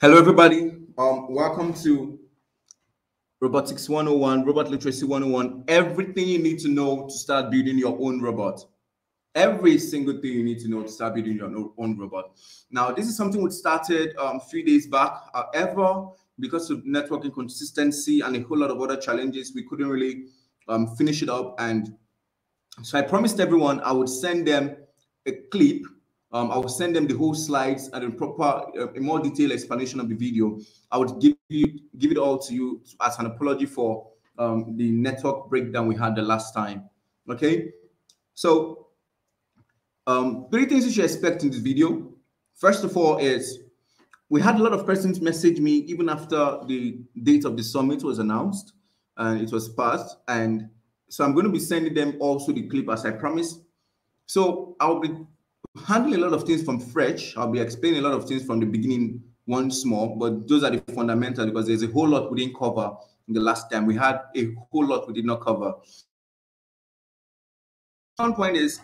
Hello, everybody. Welcome to Robotics 101, Robot Literacy 101. Everything you need to know to start building your own robot. Every single thing you need to know to start building your own robot. Now, this is something we started a few days back. However, because of network inconsistency and a whole lot of other challenges, we couldn't really finish it up. And so I promised everyone I would send them a clip. I will send them the whole slides and a proper, a more detailed explanation of the video. I would give it all to you as an apology for the network breakdown we had the last time. Okay, so 3 things you should expect in this video. First of all is we had a lot of persons message me even after the date of the summit was announced and it was passed. And so I'm going to be sending them also the clip as I promised. So I'll be handling a lot of things from fresh. I'll be explaining a lot of things from the beginning once more, but those are the fundamentals because there's a whole lot we didn't cover in the last time. We had a whole lot we did not cover. One point is,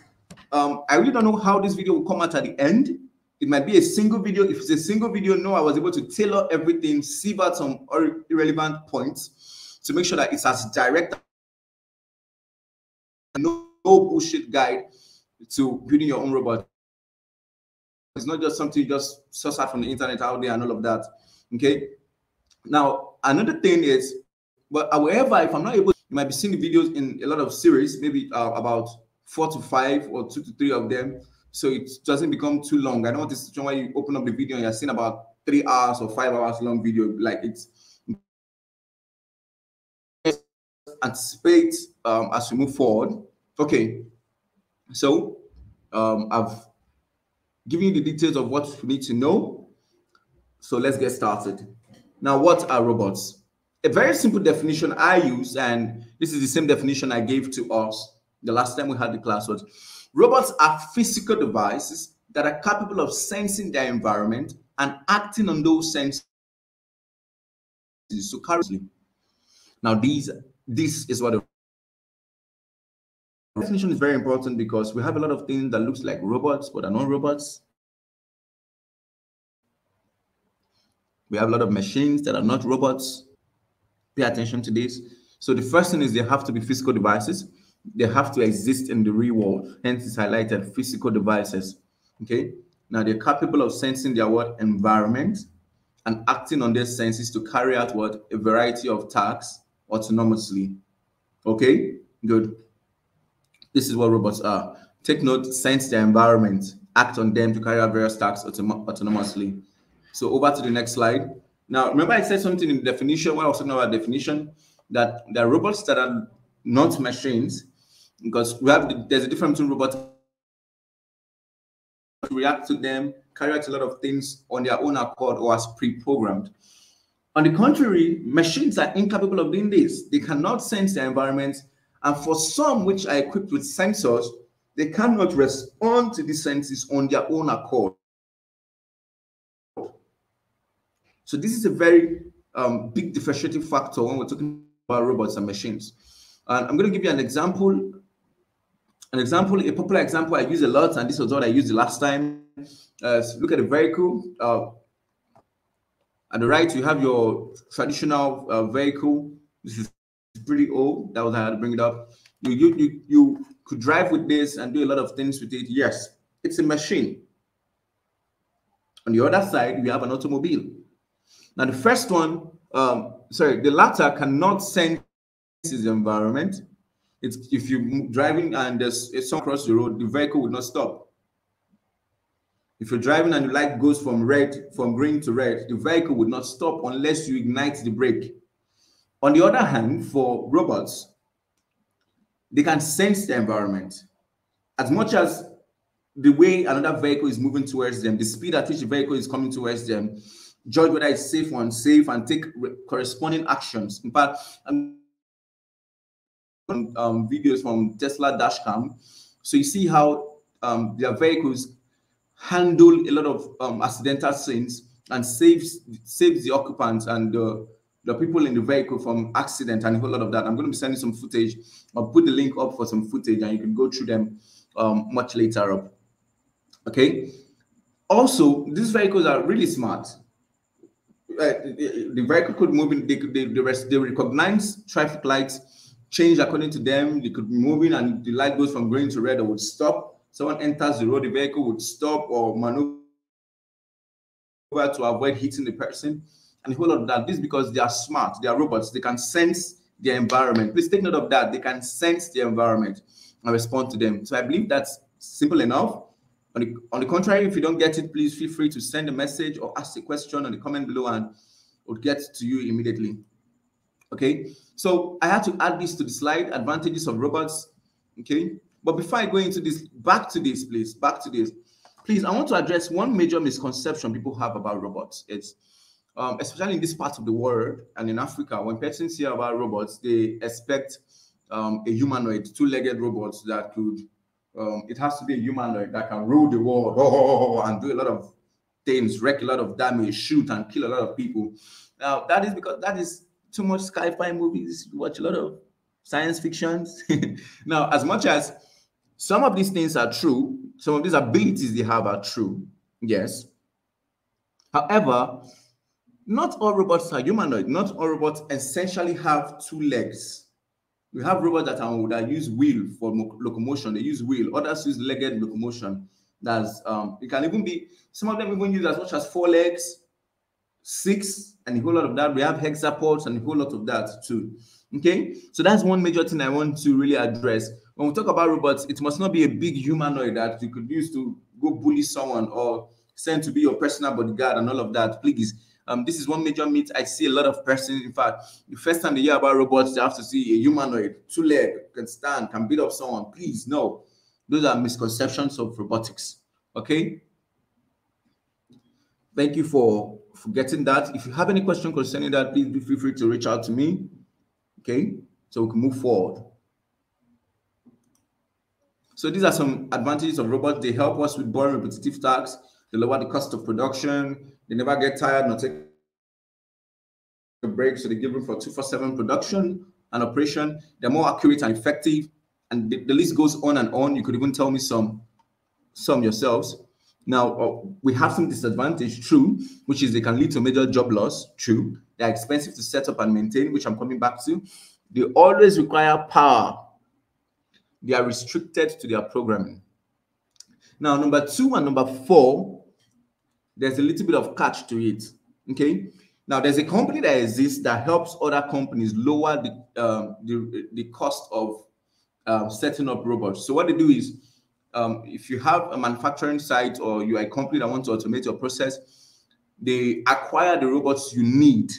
I really don't know how this video will come out at the end. It might be a single video. If it's a single video, no, I was able to tailor everything, sieve out some irrelevant points to make sure that it's as direct, no bullshit guide to building your own robot. It's not just something you just source out from the internet out there and all of that. Okay. Now, another thing is, but however, if I'm not able, you might be seeing the videos in a lot of series, maybe about 4 to 5 or 2 to 3 of them. So it doesn't become too long. I know this is when you open up the video and you're seeing about 3 hours or 5 hours long video. Like it's anticipate as we move forward. Okay. So I've giving you the details of what you need to know. So let's get started. Now, what are robots? A very simple definition I use, and this is the same definition I gave to us the last time we had the class, was robots are physical devices that are capable of sensing their environment and acting on those senses. So currently, now this is what the definition is very important because we have a lot of things that looks like robots but are not robots. We have a lot of machines that are not robots. Pay attention to this. So the first thing is they have to be physical devices. They have to exist in the real world. Hence it's highlighted physical devices. Okay. Now they're capable of sensing their environment and acting on their senses to carry out a variety of tasks autonomously. Okay, good. This is what robots are. Take note, sense their environment, act on them to carry out various tasks autonomously. So over to the next slide. Now, remember I said something in the definition when I was talking about definition, that there are robots that are not machines, because there's a difference between robots react to them, carry out a lot of things on their own accord or as pre-programmed. On the contrary, machines are incapable of doing this. They cannot sense their environment, and for some which are equipped with sensors, they cannot respond to these senses on their own accord. So this is a very big differentiating factor when we're talking about robots and machines. And I'm going to give you an example. A popular example I use a lot, and this was what I used the last time. So look at the vehicle. At the right, you have your traditional vehicle. This is pretty old. That was how I had to bring it up. You could drive with this and do a lot of things with it. Yes, it's a machine. On the other side, we have an automobile. Now, the first one, the latter cannot sense the environment. If you're driving and there's someone across the road, the vehicle will not stop. If you're driving and the light goes from green to red, the vehicle would not stop unless you ignite the brake. On the other hand, for robots, they can sense the environment. As much as the way another vehicle is moving towards them, the speed at which the vehicle is coming towards them, judge whether it's safe or unsafe, and take corresponding actions. In fact, videos from Tesla dashcam, so you see how their vehicles handle a lot of accidental scenes and saves the occupants and the people in the vehicle from accident and a whole lot of that. I'm going to be sending some footage. I'll put the link up for some footage and you can go through them much later up. Okay. Also, these vehicles are really smart. the vehicle could move in, they recognize traffic lights, change according to them. They could be moving and the light goes from green to red, or would stop. Someone enters the road, the vehicle would stop or maneuver to avoid hitting the person, and a whole lot of that. This is because they are smart, they are robots, they can sense their environment. Please take note of that. They can sense their environment and respond to them. So I believe that's simple enough. On the contrary, if you don't get it, please feel free to send a message or ask a question on the comment below and we'll get to you immediately. Okay, so I had to add this to the slide, advantages of robots. Okay, but before I go into this, back to this, please, I want to address one major misconception people have about robots. It's especially in this part of the world and in Africa, when persons hear about robots, they expect a humanoid, two-legged robots that could, it has to be a humanoid that can rule the world and do a lot of things, wreak a lot of damage, shoot and kill a lot of people. Now, that is because that is too much sci-fi movies. You watch a lot of science fictions. Now, as much as some of these things are true, some of these abilities they have are true, yes. However, not all robots are humanoid. Not all robots essentially have two legs. We have robots that use wheel for locomotion. They use wheel. Others use legged locomotion. That's it can even be, some of them even use as much as 4 legs, 6, and a whole lot of that. We have hexapods and a whole lot of that too. Okay, so that's one major thing I want to really address. When we talk about robots, it must not be a big humanoid that you could use to go bully someone or send to be your personal bodyguard and all of that. Please, this is one major myth I see a lot of persons. In fact, the first time they hear about robots, they have to see a humanoid, 2-leg, can stand, can beat up someone. Please, no. Those are misconceptions of robotics. Okay? Thank you for getting that. If you have any question concerning that, please feel free to reach out to me. Okay? So we can move forward. So these are some advantages of robots. They help us with boring, repetitive tasks. They lower the cost of production. They never get tired, nor take a break. So they give room for 24/7 production and operation. They're more accurate and effective. And the list goes on and on. You could even tell me some yourselves. Now, we have some disadvantage, true, which is they can lead to major job loss, true. They're expensive to set up and maintain, which I'm coming back to. They always require power. They are restricted to their programming. Now, number 2 and number 4, there's a little bit of catch to it. Okay. Now, there's a company that exists that helps other companies lower the cost of setting up robots. So what they do is, if you have a manufacturing site or you are a company that wants to automate your process, they acquire the robots you need.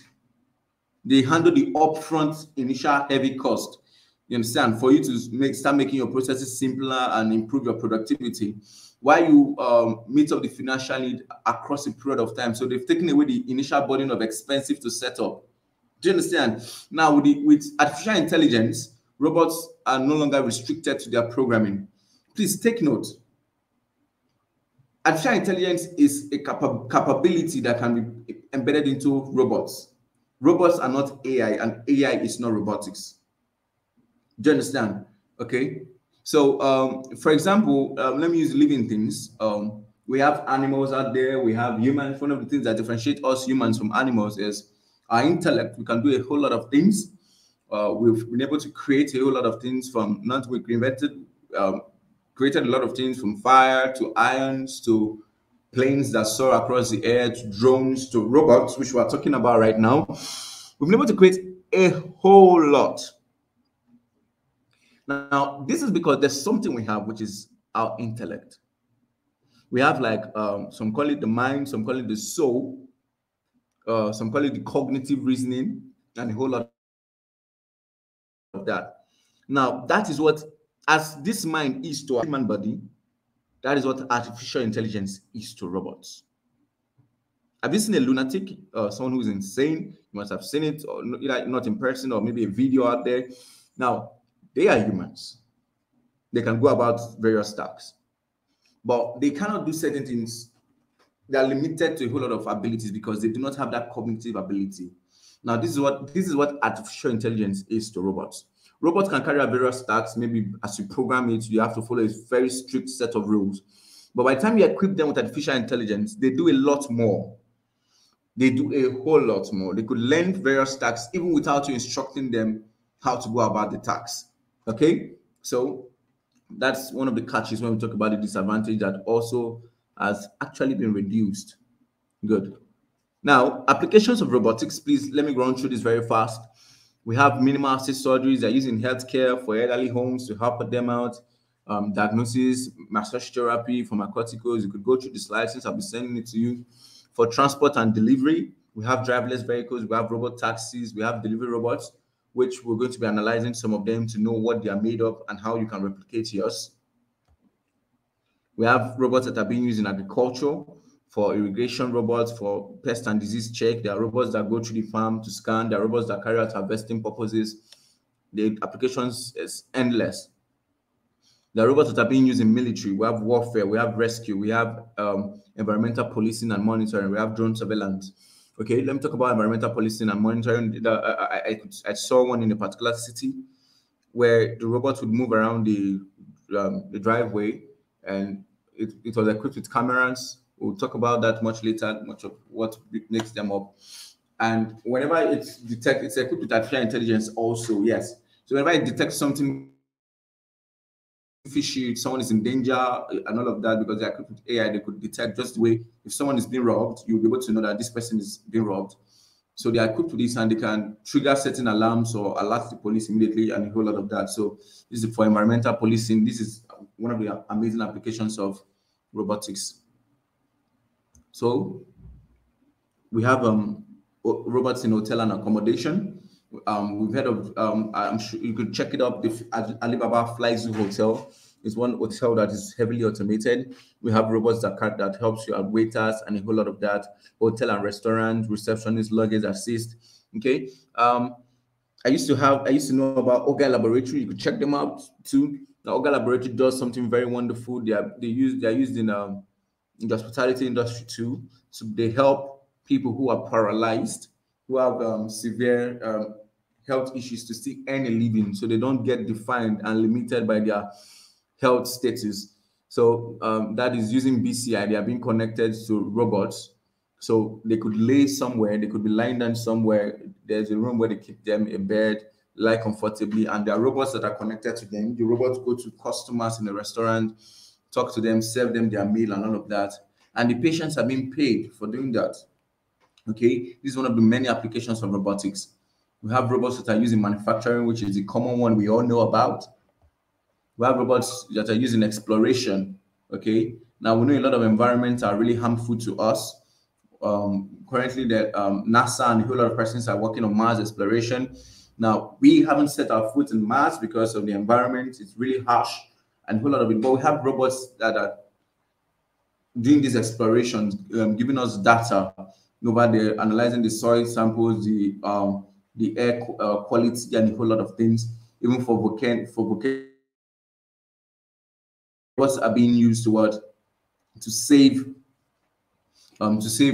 They handle the upfront initial heavy cost. You understand? For you to start making your processes simpler and improve your productivity, while you meet up the financial need across a period of time. So they've taken away the initial burden of expensive to set up. Do you understand? Now, with artificial intelligence, robots are no longer restricted to their programming. Please take note. Artificial intelligence is a capability that can be embedded into robots. Robots are not AI, and AI is not robotics. Do you understand? Okay. So, for example, let me use living things. We have animals out there. We have humans. One of the things that differentiate us humans from animals is our intellect. We can do a whole lot of things. We've been able to create a whole lot of things from not we created a lot of things from fire to irons to planes that soar across the air to drones to robots, which we are talking about right now. We've been able to create a whole lot. Now, this is because there's something we have, which is our intellect. We have like, some call it the mind, some call it the soul, some call it the cognitive reasoning, and a whole lot of that. Now, that is what, as this mind is to a human body, that is what artificial intelligence is to robots. Have you seen a lunatic, someone who's insane? You must have seen it, or not in person, or maybe a video out there. Now, they are humans. They can go about various tasks, but they cannot do certain things. They are limited to a whole lot of abilities because they do not have that cognitive ability. Now, this is what artificial intelligence is to robots. Robots can carry out various tasks. Maybe as you program it, you have to follow a very strict set of rules. But by the time you equip them with artificial intelligence, they do a lot more. They do a whole lot more. They could learn various tasks even without you instructing them how to go about the tasks. Okay, so that's one of the catches when we talk about the disadvantage that also has actually been reduced. Good. Now, applications of robotics, please let me run through this very fast. We have minimal access surgeries that are used in healthcare for elderly homes to help them out. Diagnosis, massage therapy, pharmaceuticals. You could go through the slides since I'll be sending it to you. For transport and delivery, we have driverless vehicles, we have robot taxis, we have delivery robots, which we're going to be analyzing some of them to know what they are made of and how you can replicate yours. We have robots that are being used in agriculture, for irrigation robots, for pest and disease check. There are robots that go through the farm to scan. There are robots that carry out harvesting purposes. The applications is endless. There are robots that are being used in military. We have warfare, we have rescue, we have environmental policing and monitoring, we have drone surveillance. Okay, let me talk about environmental policing and monitoring. I saw one in a particular city where the robot would move around the driveway, and it was equipped with cameras. We'll talk about that much later, much of what makes them up. And whenever it's equipped with artificial intelligence also, yes. So whenever it detects something fishy, if someone is in danger and all of that, because they're equipped with AI, they could detect just the way if someone is being robbed, you'll be able to know that this person is being robbed. So they are equipped with this and they can trigger certain alarms or alert the police immediately and a whole lot of that. So this is for environmental policing. This is one of the amazing applications of robotics. So we have robots in hotel and accommodation. We've heard of, I'm sure you could check it up. The Alibaba Fly Zoo Hotel is one hotel that is heavily automated. We have robots that helps you at waiters and a whole lot of that. Hotel and restaurant, receptionist, luggage assist. Okay. I used to know about Oga Laboratory. You could check them out too. The Oga Laboratory does something very wonderful. They are used in the hospitality industry too. So they help people who are paralyzed, who have severe health issues to still earn a living, so they don't get defined and limited by their health status. So that is using BCI. They are being connected to robots. So they could lay somewhere, they could be lying down somewhere. There's a room where they keep them in bed, lie comfortably, and there are robots that are connected to them. The robots go to customers in the restaurant, talk to them, serve them their meal and all of that. And the patients are being paid for doing that. Okay, this is one of the many applications of robotics. We have robots that are used in manufacturing, which is the common one we all know about. We have robots that are used in exploration. Okay, now we know a lot of environments are really harmful to us. Currently, NASA and a whole lot of persons are working on Mars exploration. Now, we haven't set our foot in Mars because of the environment. It's really harsh and a whole lot of it. But we have robots that are doing these explorations, giving us data over there, analyzing the soil samples, the air quality, and a whole lot of things. Even for volcanoes, robots are being used to save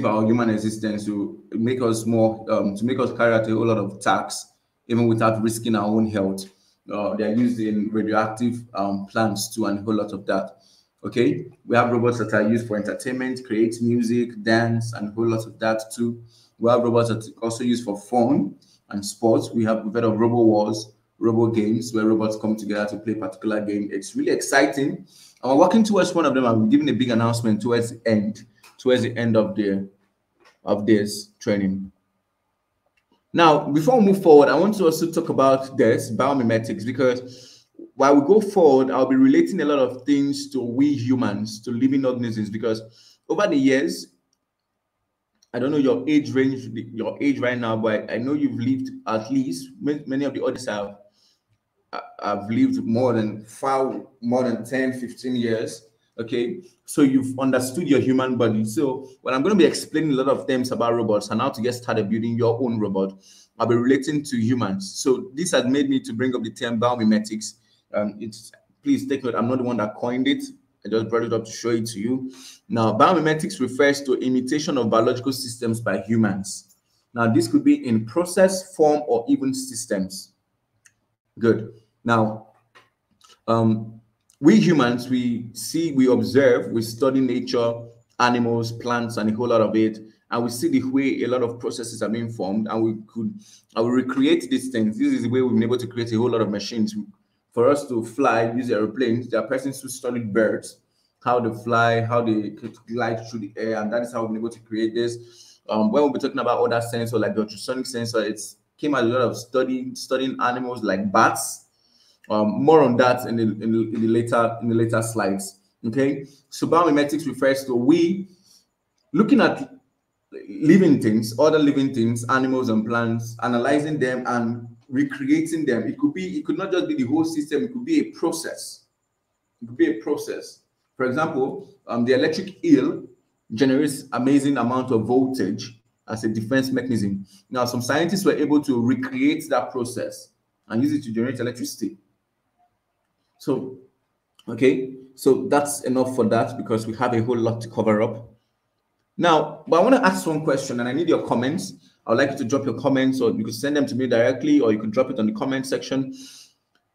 our human existence, to make us carry out a whole lot of tasks, even without risking our own health. They are used in radioactive plants too, and a whole lot of that. Okay, we have robots that are used for entertainment, create music, dance, and a whole lot of that too. We have robots that are also used for fun and sports. We've heard of Robo Wars, Robo Games, where robots come together to play a particular game. It's really exciting. And we're working towards one of them. I'm giving a big announcement towards the end of this training. Now, before we move forward, I want to also talk about this biomimetics, because while we go forward, I'll be relating a lot of things to we humans, to living organisms, because over the years, I don't know your age range, your age right now, but I know you've lived, at least many of the others have lived more than 10, 15 years. Okay, so you've understood your human body. So when I'm going to be explaining a lot of things about robots and how to get started building your own robot, I'll be relating to humans. So this has made me to bring up the term biomimetics. Please take note, I'm not the one that coined it. I just brought it up to show it to you. Now, biomimetics refers to imitation of biological systems by humans. Now, this could be in process, form, or even systems. Good. Now, we humans, we see, we observe, we study nature animals, plants, and a whole lot of it. And we see the way a lot of processes are being formed, and we could recreate these things. This is the way we've been able to create a whole lot of machines for us to fly, use airplanes. There are persons who studied birds, how they fly, how they glide through the air, and that is how we've been able to create this. When we'll be talking about other sensors like the ultrasonic sensor, it's came out a lot of studying animals like bats. More on that in the later slides. Okay, so biomimetics refers to we looking at living things, other living things, animals and plants, analyzing them and recreating them. It could not just be the whole system. It could be a process. It could be a process. For example, the electric eel generates amazing amount of voltage as a defense mechanism. Now, some scientists were able to recreate that process and use it to generate electricity. So, okay, so that's enough for that because we have a whole lot to cover up. Now, but I want to ask one question and I need your comments. I would like you to drop your comments, or you could send them to me directly, or you can drop it on the comment section.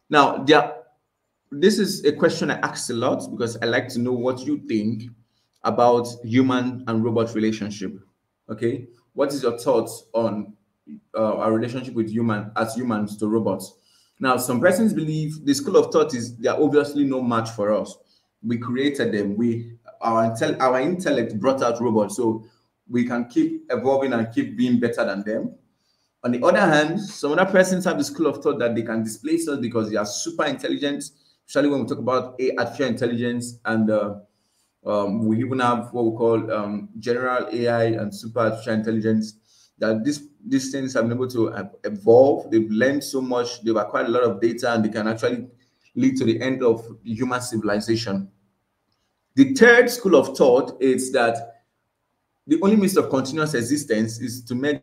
Now, this is a question I ask a lot because I like to know what you think about human and robot relationship. Okay, what is your thoughts on our relationship with humans to robots? Now, some persons believe the school of thought is they are obviously no match for us. We created them. Our intellect brought out robots, so we can keep evolving and keep being better than them. On the other hand, some other persons have the school of thought that they can displace us because they are super intelligent, especially when we talk about artificial intelligence, and we even have what we call general AI and super artificial intelligence. That these things have been able to evolve. They've learned so much. They've acquired a lot of data, and they can actually lead to the end of human civilization. The third school of thought is that the only means of continuous existence is to make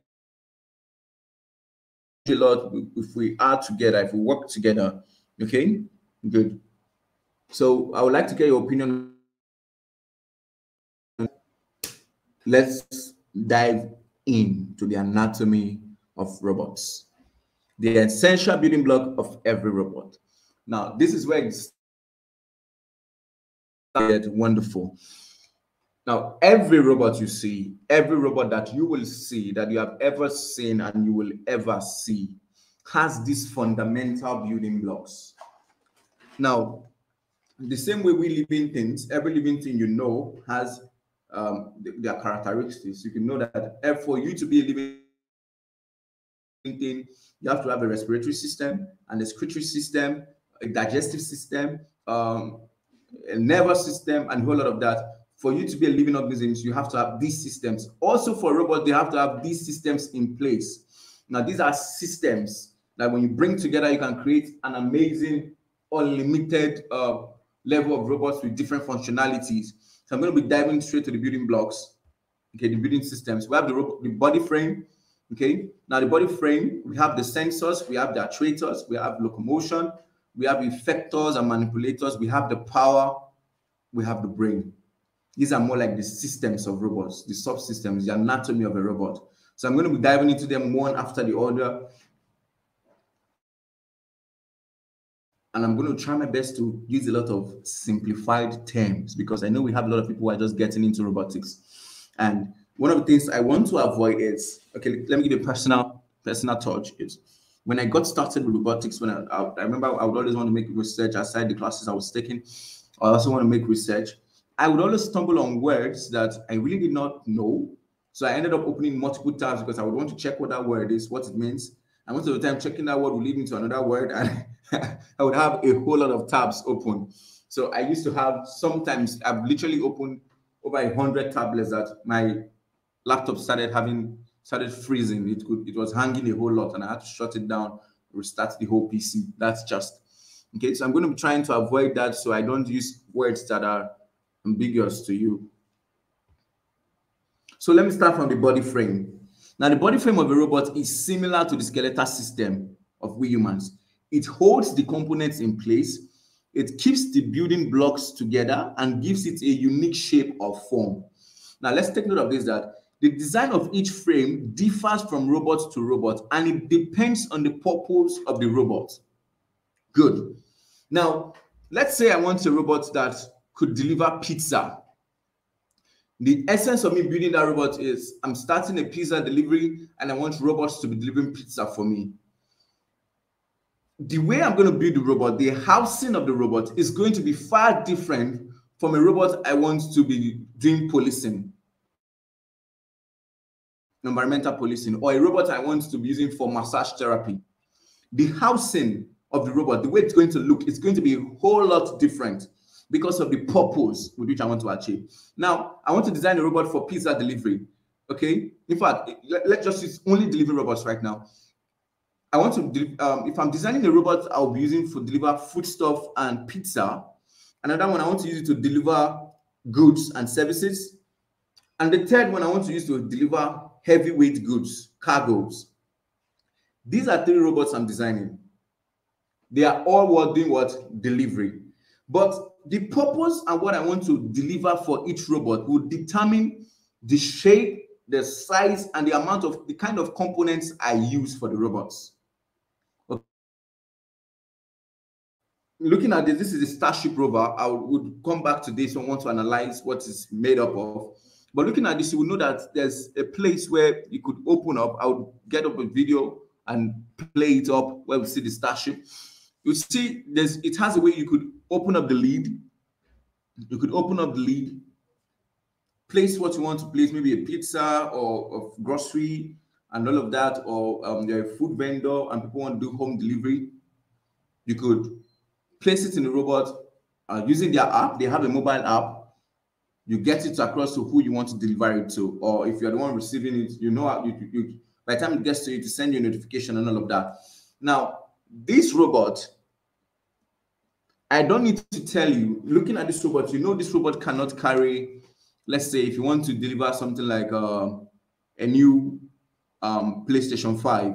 a lot if we are together, if we work together. Okay, good. So I would like to get your opinion. Let's dive into the anatomy of robots, the essential building block of every robot. Now, this is where it's wonderful. Now, every robot you see, every robot that you will see, that you have ever seen and you will ever see, has these fundamental building blocks. Now, the same way we live in things, every living thing you know has their characteristics. You can know that for you to be a living thing, you have to have a respiratory system, and a excretory system, a digestive system, a nervous system, and a whole lot of that. For you to be a living organism, you have to have these systems. Also, for robots, they have to have these systems in place. Now, these are systems that when you bring together, you can create an amazing, unlimited level of robots with different functionalities. So I'm going to be diving straight to the building blocks. Okay, the building systems. We have the body frame. Okay, now the body frame, we have the sensors, we have the actuators, we have locomotion, we have effectors and manipulators, we have the power, we have the brain. These are more like the systems of robots, the subsystems, the anatomy of a robot. So I'm going to be diving into them one after the other. And I'm going to try my best to use a lot of simplified terms because I know we have a lot of people who are just getting into robotics. And one of the things I want to avoid is, okay, let me give you a personal touch. Is when I got started with robotics, when I remember I would always want to make research aside the classes I was taking. I also want to make research. I would always stumble on words that I really did not know. So I ended up opening multiple tabs because I would want to check what that word is, what it means. And most of the time, checking that word would lead me to another word, and I would have a whole lot of tabs open. So I used to have, sometimes I've literally opened over 100 tablets that my laptop started freezing. It was hanging a whole lot, and I had to shut it down, restart the whole PC. That's just okay. So I'm going to be trying to avoid that, so I don't use words that are ambiguous to you. So let me start from the body frame. Now, the body frame of a robot is similar to the skeletal system of we humans. It holds the components in place. It keeps the building blocks together and gives it a unique shape or form. Now, let's take note of this, that the design of each frame differs from robot to robot, and it depends on the purpose of the robot. Good. Now, let's say I want a robot that could deliver pizza. The essence of me building that robot is I'm starting a pizza delivery and I want robots to be delivering pizza for me. The way I'm going to build the robot, the housing of the robot is going to be far different from a robot I want to be doing policing, environmental policing, or a robot I want to be using for massage therapy. The housing of the robot, the way it's going to look, is going to be a whole lot different because of the purpose with which I want to achieve. Now, I want to design a robot for pizza delivery. Okay. In fact, let's just use only delivery robots right now. I want to, if I'm designing a robot, I'll be using for deliver foodstuff and pizza. Another one, I want to use it to deliver goods and services. And the third one, I want to use to deliver heavyweight goods, cargoes. These are 3 robots I'm designing. They are all doing what? Delivery. But the purpose and what I want to deliver for each robot will determine the shape, the size, and the amount of the kind of components I use for the robots. Okay. Looking at this is a Starship rover. I would come back to this and want to analyze what it's made up of. But looking at this, you will know that there's a place where you could open up. I would get up a video and play it up where we see the Starship. You see, it has a way you could open up the lid. You could open up the lid, place what you want to place, maybe a pizza or a grocery and all of that, or you're a food vendor and people want to do home delivery. You could place it in the robot using their app. They have a mobile app. You get it across to who you want to deliver it to, or if you're the one receiving it, you know, by the time it gets to you, to send you a notification and all of that. Now, this robot, I don't need to tell you, looking at this robot, you know this robot cannot carry, let's say, if you want to deliver something like a new PlayStation 5,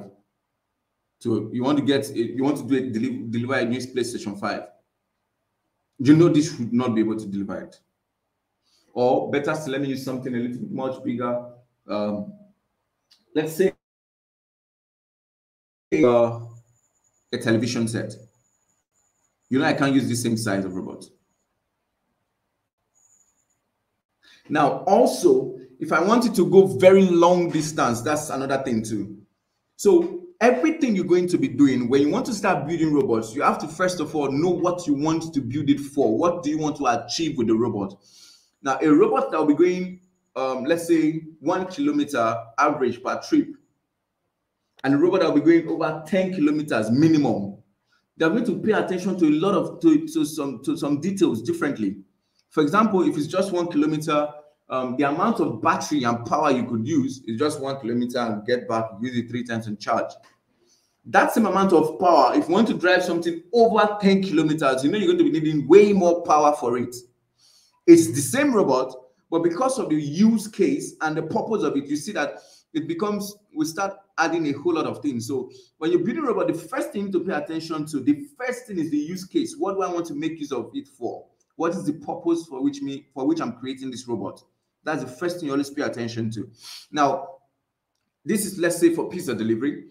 so you want to deliver a new PlayStation 5, you know this would not be able to deliver it. Or better still, let me use something a little bit much bigger. Let's say a television set. You know, I can't use the same size of robot. Now, also, if I wanted to go very long distance, that's another thing too. So everything you're going to be doing when you want to start building robots, you have to first of all know what you want to build it for. What do you want to achieve with the robot? Now, a robot that will be going, let's say, 1 kilometer average per trip, and a robot that will be going over 10 kilometers minimum, they're going to pay attention to a lot of to some details differently. For example, if it's just 1 kilometer, the amount of battery and power you could use is just 1 kilometer and get back, use it 3 times and charge. That same amount of power, if you want to drive something over 10 kilometers, you know you're going to be needing way more power for it. It's the same robot, but because of the use case and the purpose of it, you see that it becomes, we start adding a whole lot of things. So when you're building a robot, the first thing to pay attention to, the first thing is the use case. What do I want to make use of it for? What is the purpose for which I'm creating this robot? That's the first thing you always pay attention to. Now, this is, let's say, for pizza delivery.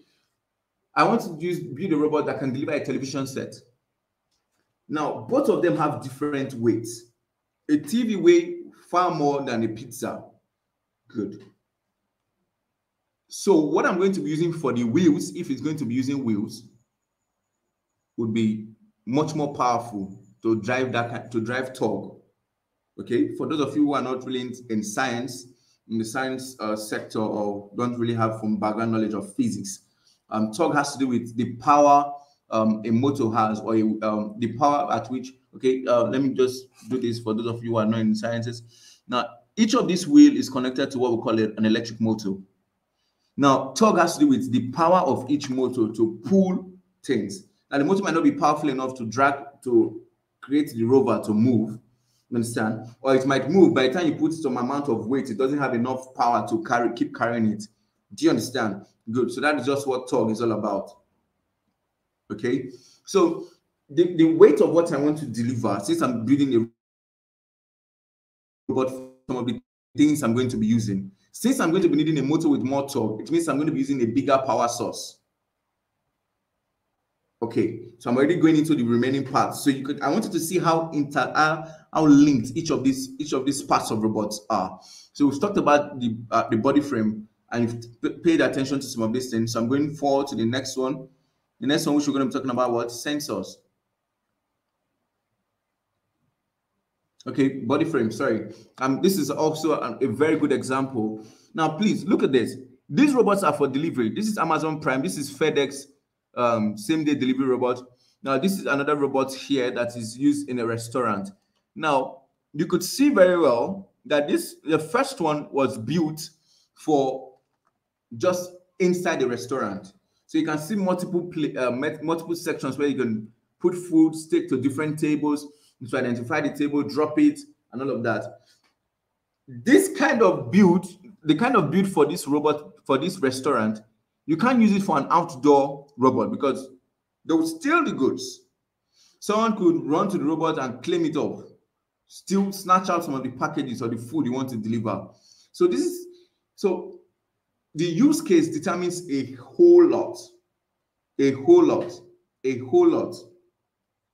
I want to build a robot that can deliver a television set. Now, both of them have different weights. A TV weighs far more than a pizza. Good. So what I'm going to be using for the wheels, if it's going to be using wheels, would be much more powerful to drive torque. Okay, for those of you who are not really in science, in the science sector, or don't really have from background knowledge of physics, torque has to do with the power a motor has, or the power at which, okay, let me just do this for those of you who are not in sciences. Now, each of these wheel is connected to what we call an electric motor. Now, torque has to do with the power of each motor to pull things. Now, the motor might not be powerful enough to create the rover to move, you understand? Or it might move, by the time you put some amount of weight, it doesn't have enough power to keep carrying it. Do you understand? Good. So that is just what torque is all about. Okay. So the weight of what I want to deliver, since I'm building a robot, some of the things I'm going to be using. Since I'm going to be needing a motor with more torque, it means I'm going to be using a bigger power source. Okay, so I'm already going into the remaining parts. So I wanted to see how how linked each of these parts of robots are. So we've talked about the body frame, and you've paid attention to some of these things. So I'm going forward to the next one. The next one, which we're going to be talking about, what? Sensors. Okay, body frame. Sorry. This is also a very good example. Now, please look at this. These robots are for delivery. This is Amazon Prime. This is FedEx, same day delivery robot. Now, this is another robot here that is used in a restaurant. Now, you could see very well that the first one was built for just inside the restaurant. So you can see multiple sections where you can put food, stick to different tables, to identify the table, drop it, and all of that. This kind of build, the kind of build for this robot, for this restaurant, you can't use it for an outdoor robot because they will steal the goods. Someone could run to the robot and claim it up, still snatch out some of the packages or the food you want to deliver. So the use case determines a whole lot.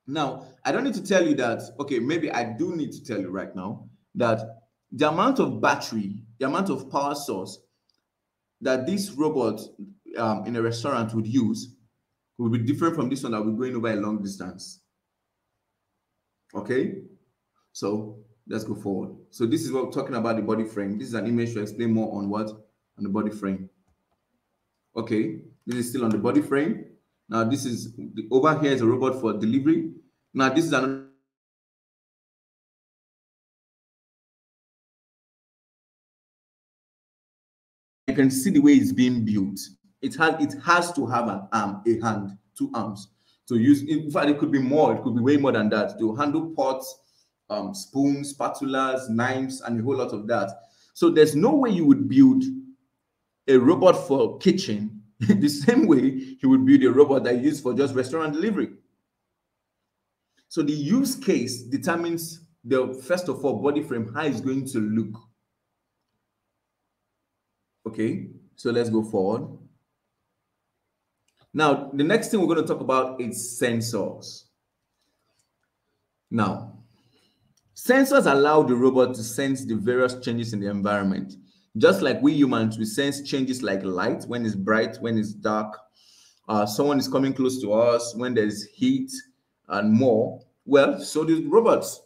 Now, I don't need to tell you that, okay, maybe I do need to tell you right now that the amount of battery, the amount of power source that this robot in a restaurant would use will be different from this one that we're going over a long distance. Okay, so let's go forward. So this is what we're talking about, the body frame. This is an image to explain more on what? On the body frame. Okay, this is still on the body frame. Now this is over here is a robot for delivery. Now this is another. You can see the way it's being built. It has to have an arm, a hand, 2 arms to use. In fact, it could be more. It could be way more than that to handle pots, spoons, spatulas, knives, and a whole lot of that. So there's no way you would build a robot for kitchen the same way you would build a robot that you use for just restaurant delivery. So the use case determines first of all, body frame, how it's going to look. Okay, so let's go forward. Now, the next thing we're going to talk about is sensors. Now, sensors allow the robot to sense the various changes in the environment. Just like we humans, we sense changes like light, when it's bright, when it's dark. Someone is coming close to us, when there's heat and more. Well, so the robots.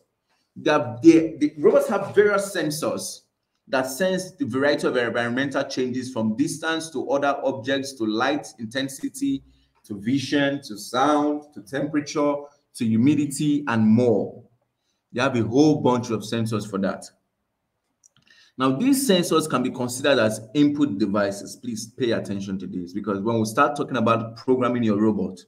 The robots have various sensors that sense the variety of environmental changes, from distance to other objects, to light intensity, to vision, to sound, to temperature, to humidity, and more. They have a whole bunch of sensors for that. Now, these sensors can be considered as input devices. Please pay attention to this, because when we start talking about programming your robot,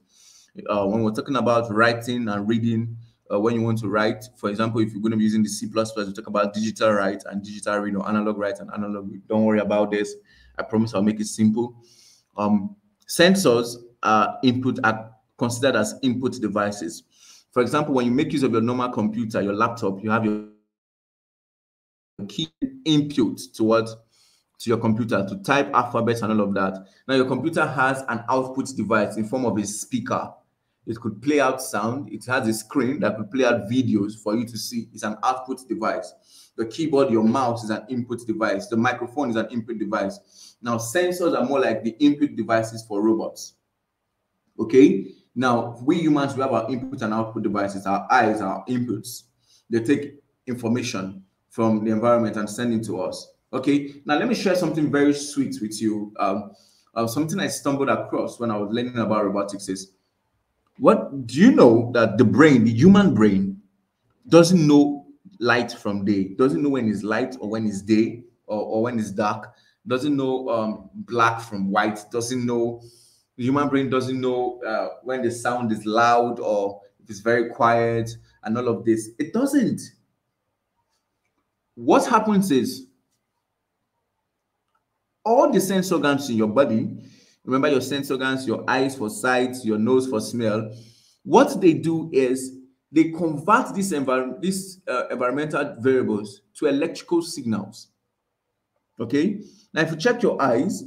when we're talking about writing and reading, when you want to write, for example, if you're going to be using the C++, we talk about digital write and digital read, or analog write and analog read. Don't worry about this. I promise I'll make it simple. Sensors are considered as input devices. For example, when you make use of your normal computer, your laptop, you have your key input to your computer to type alphabets and all of that. Now your computer has an output device in form of a speaker. It could play out sound. It has a screen that could play out videos for you to see. It's an output device. The keyboard, your mouse is an input device. The microphone is an input device. Now sensors are more like the input devices for robots. Okay, now we humans, we have our input and output devices. Our eyes are inputs. They take information from the environment and send it to us. Okay, now let me share something very sweet with you. Something I stumbled across when I was learning about robotics is, what do you know that the brain, the human brain, doesn't know light from day, doesn't know when it's light or when it's day, or when it's dark, doesn't know black from white, doesn't know, the human brain doesn't know when the sound is loud or if it's very quiet and all of this. It doesn't. What happens is, all the sense organs in your body, remember your sense organs, your eyes for sight, your nose for smell, what they do is they convert these environmental variables to electrical signals. Okay, now if you check your eyes,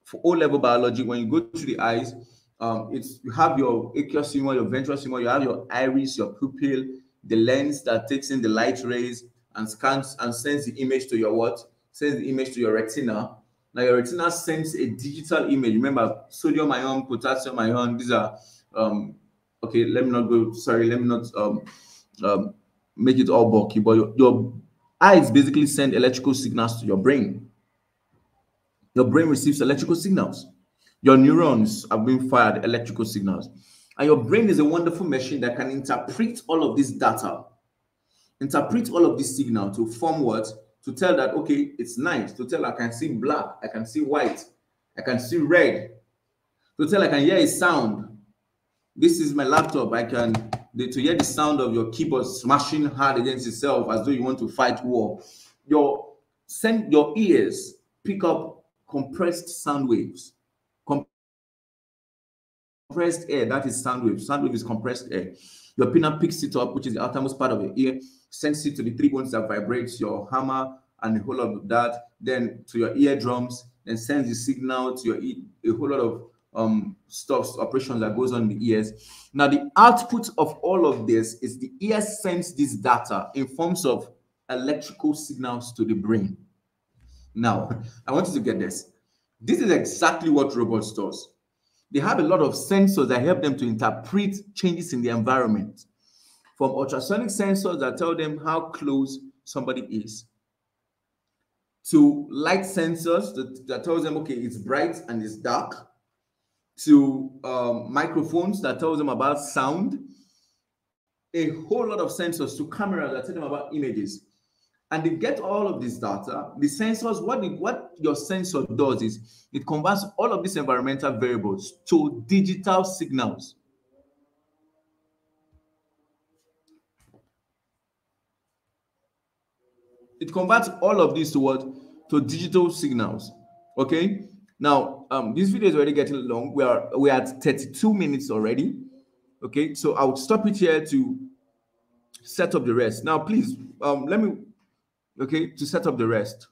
for O-level biology, when you go to the eyes, you have your aqueous humor, your ventral humor, you have your iris, your pupil, the lens that takes in the light rays and scans and sends the image to your what? Sends the image to your retina. Now your retina sends a digital image. Remember, sodium ion, potassium ion, these are okay, let me not go, sorry, let me not make it all bulky, but your eyes basically send electrical signals to your brain. Your brain receives electrical signals. Your neurons are being fired electrical signals. And your brain is a wonderful machine that can interpret all of this data, interpret all of this signal to form what? To tell that, okay, it's night. To tell I can see black, I can see white, I can see red. To tell I can hear a sound. This is my laptop. I can, to hear the sound of your keyboard smashing hard against itself as though you want to fight war. Your ears pick up compressed sound waves. Compressed air, that is sound wave. Sound wave is compressed air. Your pinna picks it up, which is the outermost part of your ear, sends it to the 3 bones that vibrates your hammer and a whole lot of that, then to your eardrums, then sends the signal to your a whole lot of stuff, operations that goes on in the ears. Now, the output of all of this is the ear sends this data in forms of electrical signals to the brain. Now, I want you to get this. This is exactly what robots does. They have a lot of sensors that help them to interpret changes in the environment, from ultrasonic sensors that tell them how close somebody is, to light sensors that tells them, okay, it's bright and it's dark, to microphones that tells them about sound, a whole lot of sensors, to cameras that tell them about images. And they get all of this data. The sensors, what your sensor does is it converts all of these environmental variables to digital signals. It converts all of these to what? To digital signals. Okay. Now, this video is already getting long. We're at 32 minutes already. Okay, so I would stop it here to set up the rest. Now, please, let me, okay, to set up the rest.